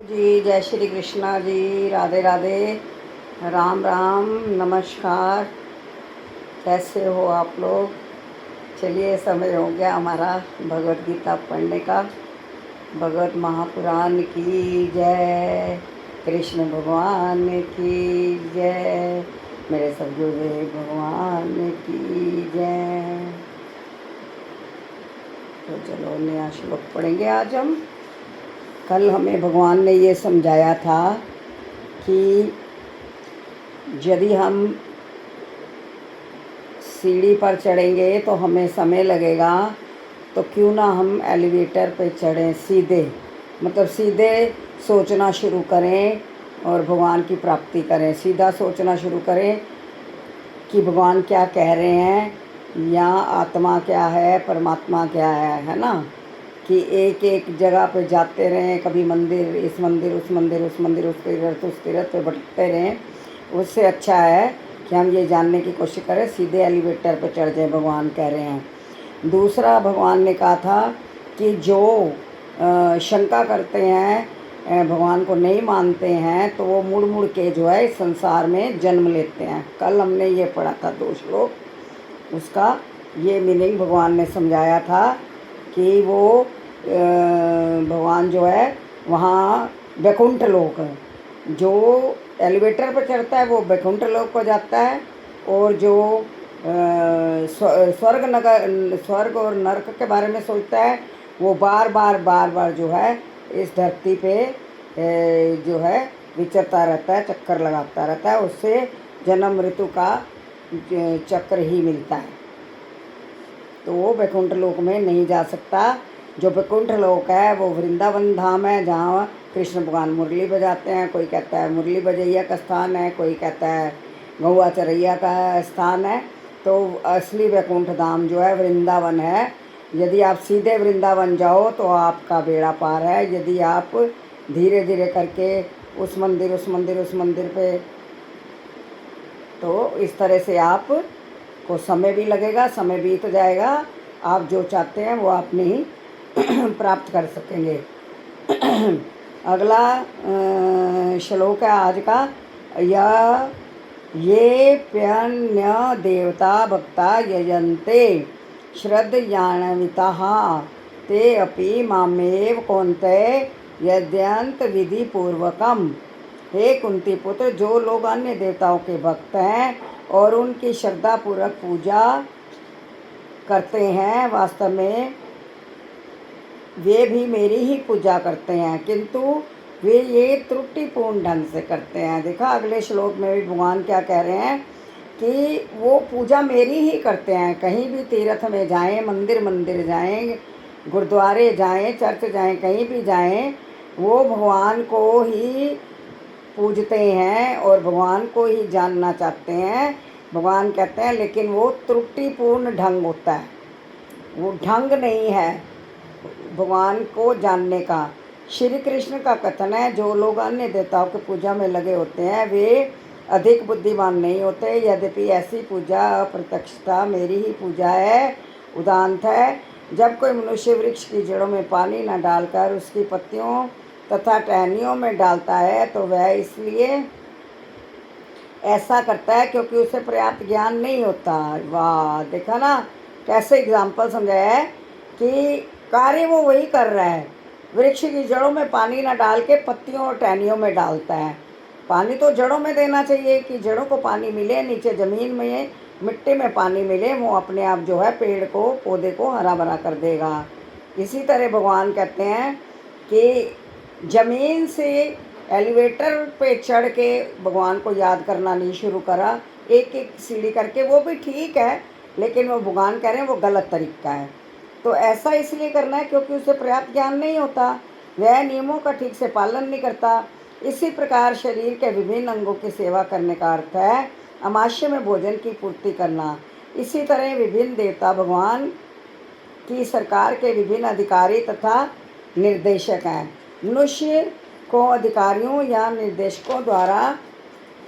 जी जय श्री कृष्णा जी, राधे राधे, राम राम, नमस्कार। कैसे हो आप लोग? चलिए, समय हो गया हमारा भगवत गीता पढ़ने का। भगवत महापुराण की जय, कृष्ण भगवान की जय, मेरे सब गुरुदेव भगवान की जय। तो चलो नया श्लोक पढ़ेंगे आज हम। कल हमें भगवान ने ये समझाया था कि यदि हम सीढ़ी पर चढ़ेंगे तो हमें समय लगेगा, तो क्यों ना हम एलिवेटर पे चढ़ें सीधे, मतलब सीधे सोचना शुरू करें और भगवान की प्राप्ति करें। सीधा सोचना शुरू करें कि भगवान क्या कह रहे हैं, या आत्मा क्या है, परमात्मा क्या है ना। कि एक एक जगह पे जाते रहें, कभी मंदिर, इस मंदिर, उस मंदिर, उस मंदिर, उस तीर्थ पे भटकते रहें। उससे अच्छा है कि हम ये जानने की कोशिश करें, सीधे एलिवेटर पे चढ़ जाए, भगवान कह रहे हैं। दूसरा, भगवान ने कहा था कि जो शंका करते हैं, भगवान को नहीं मानते हैं, तो वो मुड़ मुड़ के जो है इस संसार में जन्म लेते हैं। कल हमने ये पढ़ा था 2 श्लोक, उसका ये मीनिंग भगवान ने समझाया था कि वो भगवान जो है वहाँ वैकुंठ लोक है, जो एलिवेटर पर चढ़ता है वो वैकुंठ लोक को जाता है, और जो स्वर्ग और नरक के बारे में सोचता है वो बार बार जो है इस धरती पे जो है विचरता रहता है, चक्कर लगाता रहता है। उससे जन्म मृत्यु का चक्र ही मिलता है, तो वो वैकुंठ लोक में नहीं जा सकता। जो वैकुंठ लोक है वो वृंदावन धाम है, जहाँ कृष्ण भगवान मुरली बजाते हैं। कोई कहता है मुरली बजैया का स्थान है, कोई कहता है गौआ चरैया का स्थान है। तो असली वैकुंठ धाम जो है वृंदावन है। यदि आप सीधे वृंदावन जाओ तो आपका बेड़ा पार है। यदि आप धीरे धीरे करके उस मंदिर पे, तो इस तरह से आप को समय भी लगेगा, समय बीत जाएगा। आप जो चाहते हैं वो आप नहीं प्राप्त कर सकेंगे। अगला श्लोक है आज का, ये प्यन्य देवता भक्ता यजन्ते श्रद्धयान्विताः ते अपि मामेव कौन्तेय यजन्त विधि पूर्वकम। हे कुंती पुत्र, जो लोग अन्य देवताओं के भक्त हैं और उनकी श्रद्धापूर्वक पूजा करते हैं, वास्तव में वे भी मेरी ही पूजा करते हैं, किंतु वे ये त्रुटिपूर्ण ढंग से करते हैं। देखा अगले श्लोक में भी भगवान क्या कह रहे हैं कि वो पूजा मेरी ही करते हैं। कहीं भी तीर्थ में जाएं, मंदिर जाएं, गुरुद्वारे जाएं, चर्च जाएं, कहीं भी जाएं, वो भगवान को ही पूजते हैं और भगवान को ही जानना चाहते हैं। भगवान कहते हैं लेकिन वो त्रुटिपूर्ण ढंग होता है, वो ढंग नहीं है भगवान को जानने का। श्री कृष्ण का कथन है, जो लोग अन्य देवताओं की पूजा में लगे होते हैं वे अधिक बुद्धिमान नहीं होते, यद्यपि ऐसी पूजा अप्रत्यक्षता मेरी ही पूजा है। उदाहरण है, जब कोई मनुष्य वृक्ष की जड़ों में पानी न डालकर उसकी पत्तियों तथा टहनियों में डालता है, तो वह इसलिए ऐसा करता है क्योंकि उसे पर्याप्त ज्ञान नहीं होता। वाह, देखा ना कैसे एग्जाम्पल समझाया है कि कार्य वो वही कर रहा है, वृक्ष की जड़ों में पानी ना डाल के पत्तियों और टहनियों में डालता है। पानी तो जड़ों में देना चाहिए कि जड़ों को पानी मिले, नीचे ज़मीन में मिट्टी में पानी मिले, वो अपने आप जो है पेड़ को, पौधे को हरा भरा कर देगा। इसी तरह भगवान कहते हैं कि ज़मीन से एलिवेटर पे चढ़ के भगवान को याद करना नहीं शुरू करा, एक एक सीढ़ी करके, वो भी ठीक है, लेकिन वो भगवान कह रहे हैं वो गलत तरीका है। तो ऐसा इसलिए करना है क्योंकि उसे पर्याप्त ज्ञान नहीं होता, वह नियमों का ठीक से पालन नहीं करता। इसी प्रकार शरीर के विभिन्न अंगों की सेवा करने का अर्थ है अमावस्या में भोजन की पूर्ति करना। इसी तरह विभिन्न देवता भगवान की सरकार के विभिन्न अधिकारी तथा निर्देशक हैं। मनुष्य को अधिकारियों या निर्देशकों द्वारा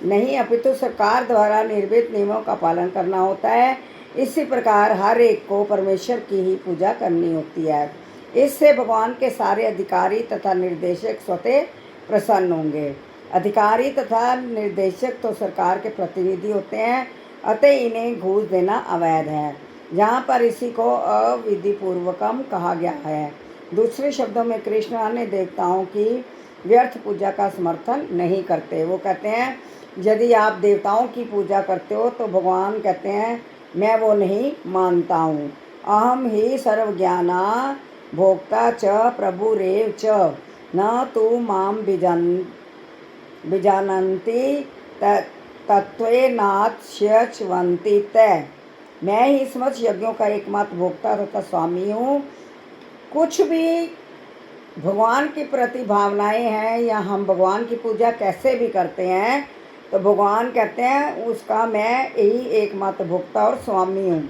नहीं अपितु सरकार द्वारा निर्मित नियमों का पालन करना होता है। इसी प्रकार हर एक को परमेश्वर की ही पूजा करनी होती है। इससे भगवान के सारे अधिकारी तथा निर्देशक स्वतः प्रसन्न होंगे। अधिकारी तथा निर्देशक तो सरकार के प्रतिनिधि होते हैं, अतः इन्हें घूस देना अवैध है। यहाँ पर इसी को अविधिपूर्वकम कहा गया है। दूसरे शब्दों में कृष्ण अन्य देवताओं की व्यर्थ पूजा का समर्थन नहीं करते। वो कहते हैं यदि आप देवताओं की पूजा करते हो तो भगवान कहते हैं मैं वो नहीं मानता हूँ। अहम ही सर्वज्ञाना भोक्ता च प्रभुरेव च न तु माम विजानन्ति तत्त्वेनाच्यच्वन्ति तय। मैं ही समस्त यज्ञों का एकमात्र भोक्ता तथा स्वामी हूँ। कुछ भी भगवान के प्रति भावनाएं हैं या हम भगवान की पूजा कैसे भी करते हैं तो भगवान कहते हैं उसका मैं ही एकमात्र भोक्ता और स्वामी हूँ।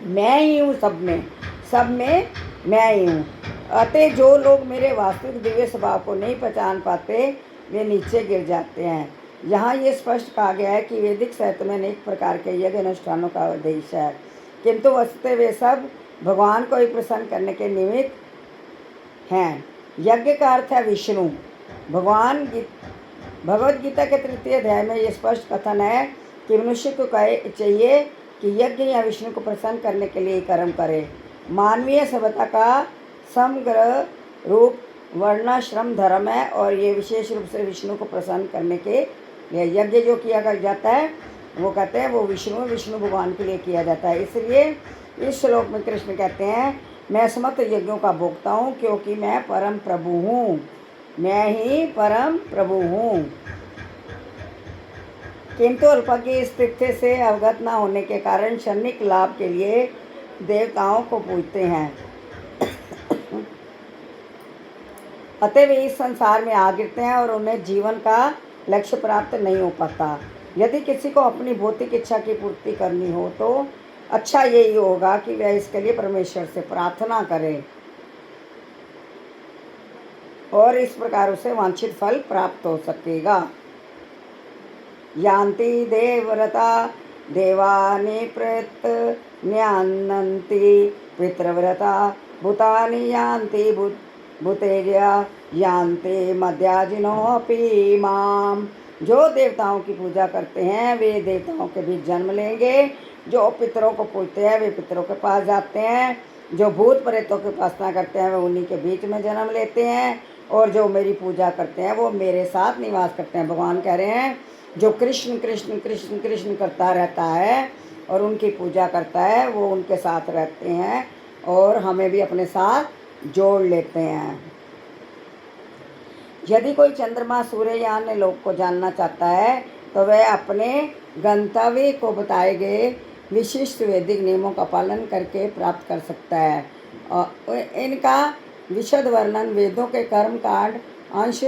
मैं ही हूँ सब में मैं ही हूँ। अतः जो लोग मेरे वास्तविक दिव्य स्वभाव को नहीं पहचान पाते वे नीचे गिर जाते हैं। यहाँ ये स्पष्ट कहा गया है कि वैदिक साहित्य में अनेक प्रकार के यज्ञ अनुष्ठानों का उद्देश्य है, किंतु वस्तुतः वे सब भगवान को ही प्रसन्न करने के निमित्त हैं। यज्ञ का अर्थ है विष्णु। भगवद गीता के 3 अध्याय में ये स्पष्ट कथन है कि मनुष्य को चाहिए कि यज्ञ या विष्णु को प्रसन्न करने के लिए कर्म करे। मानवीय सभ्यता का समग्र रूप वर्णाश्रम धर्म है और ये विशेष रूप से विष्णु को प्रसन्न करने के लिए यज्ञ जो किया जाता है वो कहते हैं वो विष्णु भगवान के लिए किया जाता है। इसलिए इस श्लोक में कृष्ण कहते हैं मैं समस्त यज्ञों का भोक्ता हूँ क्योंकि मैं परम प्रभु हूँ। मैं ही परम प्रभु हूँ। किंतु अल्पज्ञ स्थिति से अवगत न होने के कारण क्षणिक लाभ के लिए देवताओं को पूजते हैं। अतः वे इस संसार में आ गिरते हैं और उन्हें जीवन का लक्ष्य प्राप्त नहीं हो पाता। यदि किसी को अपनी भौतिक इच्छा की पूर्ति करनी हो तो अच्छा यही होगा कि वह इसके लिए परमेश्वर से प्रार्थना करे और इस प्रकार उसे वांछित फल प्राप्त हो सकेगा। यान्ति देवव्रता देवानि प्रयत्न्यान्ति पितृव्रता भूतानि यान्ति भूतेर्या यान्ति मध्याजिनोऽपि माम। जो देवताओं की पूजा करते हैं वे देवताओं के बीच जन्म लेंगे। जो पितरों को पूजते हैं वे पितरों के पास जाते हैं। जो भूत प्रेतों की उपासना करते हैं वे उन्हीं के बीच में जन्म लेते हैं। और जो मेरी पूजा करते हैं वो मेरे साथ निवास करते हैं। भगवान कह रहे हैं जो कृष्ण कृष्ण कृष्ण कृष्ण करता रहता है और उनकी पूजा करता है वो उनके साथ रहते हैं और हमें भी अपने साथ जोड़ लेते हैं। यदि कोई चंद्रमा सूर्य या अन्य लोक को जानना चाहता है तो वह अपने गंतव्य को बताए गए विशिष्ट वैदिक नियमों का पालन करके प्राप्त कर सकता है। और इनका विशद वर्णन वेदों के कर्मकांड अंश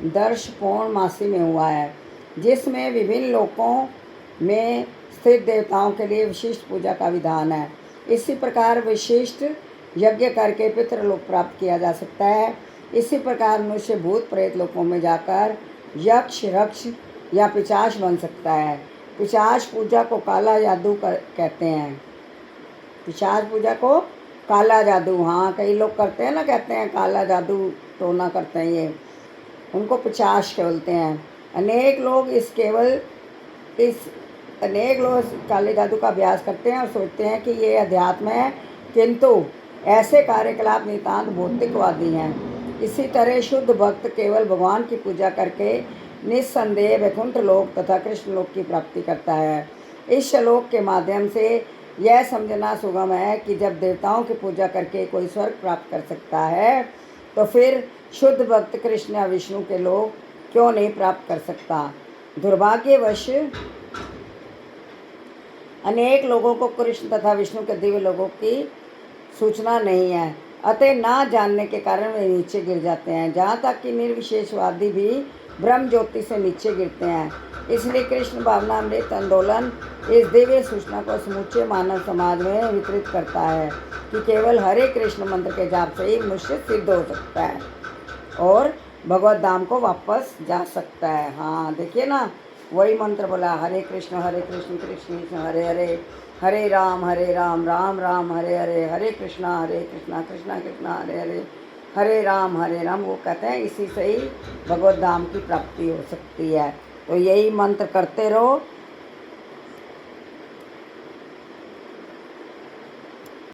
दर्श पौर्णमासी में हुआ है, जिसमें विभिन्न लोकों में स्थित देवताओं के लिए विशिष्ट पूजा का विधान है। इसी प्रकार विशिष्ट यज्ञ करके पितृलोक प्राप्त किया जा सकता है। इसी प्रकार मनुष्य भूत प्रेत लोकों में जाकर यक्ष रक्ष या पिशाच बन सकता है। पिशाच पूजा को काला जादू कहते हैं। पिशाच पूजा को काला जादू, हाँ कई लोग करते हैं ना, कहते हैं काला जादू टोना करते हैं, ये उनको पिशाच बोलते हैं। अनेक लोग काले जादू का अभ्यास करते हैं और सोचते हैं कि ये अध्यात्म है, किंतु ऐसे कार्यकलाप नितांत भौतिकवादी हैं। इसी तरह शुद्ध भक्त केवल भगवान की पूजा करके निस्संदेह वैकुंठ लोक तथा कृष्ण लोक की प्राप्ति करता है। इस श्लोक के माध्यम से यह समझना सुगम है कि जब देवताओं की पूजा करके कोई स्वर्ग प्राप्त कर सकता है तो फिर शुद्ध भक्त कृष्ण या विष्णु के लोक क्यों नहीं प्राप्त कर सकता। दुर्भाग्यवश अनेक लोगों को कृष्ण तथा विष्णु के दिव्य लोगों की सूचना नहीं है, अतः ना जानने के कारण वे नीचे गिर जाते हैं। जहाँ तक कि निर्विशेषवादी भी ब्रह्म ज्योति से नीचे गिरते हैं। इसलिए कृष्ण भावनामृत आंदोलन इस दिव्य सूचना को समूचे मानव समाज में वितरित करता है कि केवल हरे कृष्ण मंत्र के जाप से ही मनुष्य सिद्ध हो सकता है और भगवत धाम को वापस जा सकता है। हाँ देखिए ना, वही मंत्र बोला, हरे कृष्ण कृष्ण कृष्ण हरे हरे, हरे राम राम राम हरे हरे, हरे कृष्णा कृष्णा हरे हरे, हरे राम वो कहते हैं इसी से ही भगवत धाम की प्राप्ति हो सकती है। तो यही मंत्र करते रहो